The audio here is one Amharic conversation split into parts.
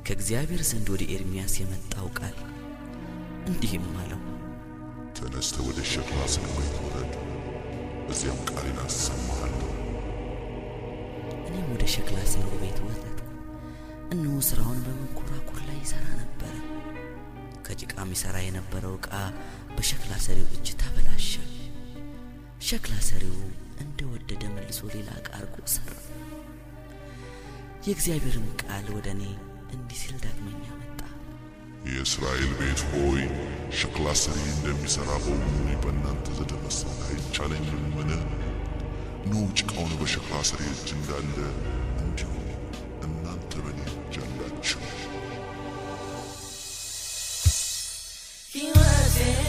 ከእግዚአብሔር ዘንድ ወደ ኤርምያስ የመጣው ቃል እንዲህም አለው፣ ተነስተ ወደ ሸክላ ሰሪ ቤት ውረድ፣ በዚያም ቃሌን አሰማሃለሁ። እኔም ወደ ሸክላ ሰሪው ቤት ወረድኩ። እነሆ ሥራውን በመንኰራኵር ላይ ይሠራ ነበረ። ከጭቃም ይሠራ የነበረው ዕቃ በሸክላ ሰሪው እጅ ተበላሸ። ሸክላ ሰሪው እንደወደደ መልሶ ሌላ ዕቃ አድርጎ ሠራ። የእግዚአብሔርም ቃል ወደ እኔ እንዲህ ሲል ዳግመኛ መጣ። የእስራኤል ቤት ሆይ፣ ሸክላ ሰሪ እንደሚሠራ በውኑ በእናንተ ዘንድ መሥራት አይቻለኝምን? እነሆ ጭቃውን በሸክላ ሰሪ እጅ እንዳለ እንዲሁ እናንተ በእኔ እጅ አላችሁ።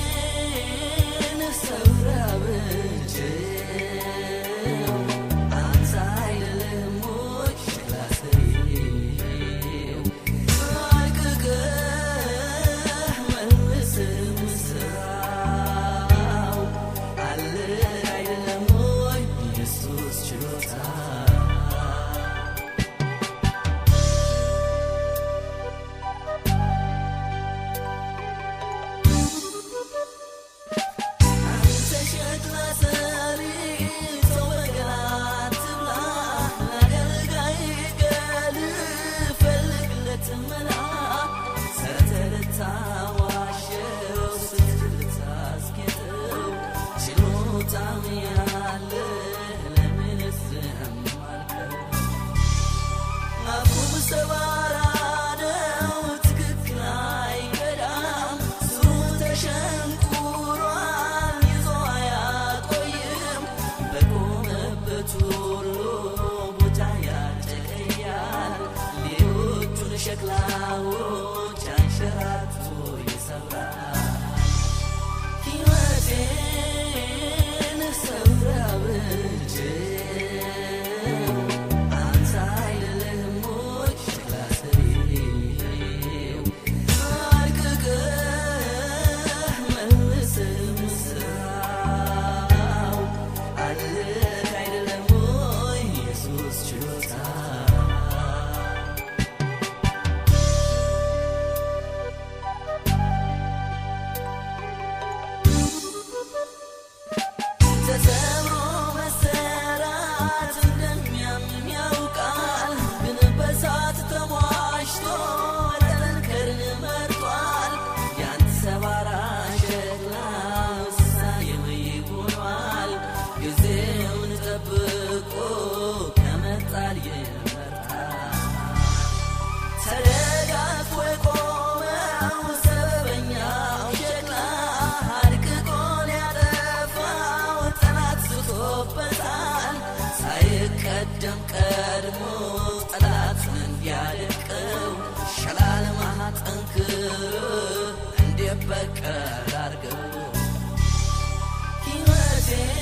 ሕይወቴን ሰብረህ አንተ አይደለህም ወይ ሸክላ ሰሪው? አድቅቀህ መልሰህ ስራው አለህ አይደለም ወይ ኢየሱስ ችሎታ? ሸክላ ሰሪ ሰው በገና አትብላ፣ ለአገልጋይ ቃል ፈልግለት መላ። ሰርተህ ልታዋሸው፣ ስትል ልታስጌጠው፣ ችሎታም ያለህ ለምንስ ዝም አልከው? አፉም ሰባራ ነው፣ ትክክል አይቀዳም። ስሩ ተሸንቁሯል፣ ይዞ አያቆይም። በቆመበት ሁሉ ቦታ ያጨቀያል። ሌሎቹን ሸክላዎች አንሸራቶ ይሰብራል። ሕይወቴን ሰብረህ አበጀው፣ አንተ አይደለህም ወይ ሸክላ ሰሪው? አድቅቀህ መልሰህ ስራው አለህ አይደለም ወይ ኢየሱስ ችሎታ? ተሰብሮ መሰራት እንደሚያምም ያውቃል፣ ግን በእሳት ተሟሽቶ መጠንከርን መርጧል። ያንተ ሰባራ ሸክላ ምሳሌው ሆኗል። ጊዜውን ጠብቆ ከመጣል ይመርጣል። ተደጋግፎ የቆመው ሰበበኛው ሸክላ አድቅቆ ሊያጠፋው ጠላት ዝቶበታል። ሳይቀደም ቀድሞ ጠላቱን እንዲያደቀው ሸላልማህ ጠንክር እንዲበቀል አድርገው።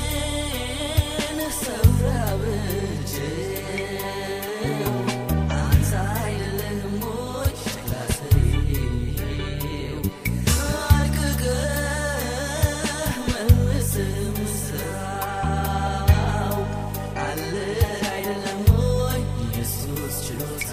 ሕይወቴን ሰብረህ አበጀው፣ አንተ አይደለህም ወይ ሸክላ ሰሪው? አድቅቀህ መልሰህ ስራው አለህ አይደለም ወይ ኢየሱስ ችሎታ?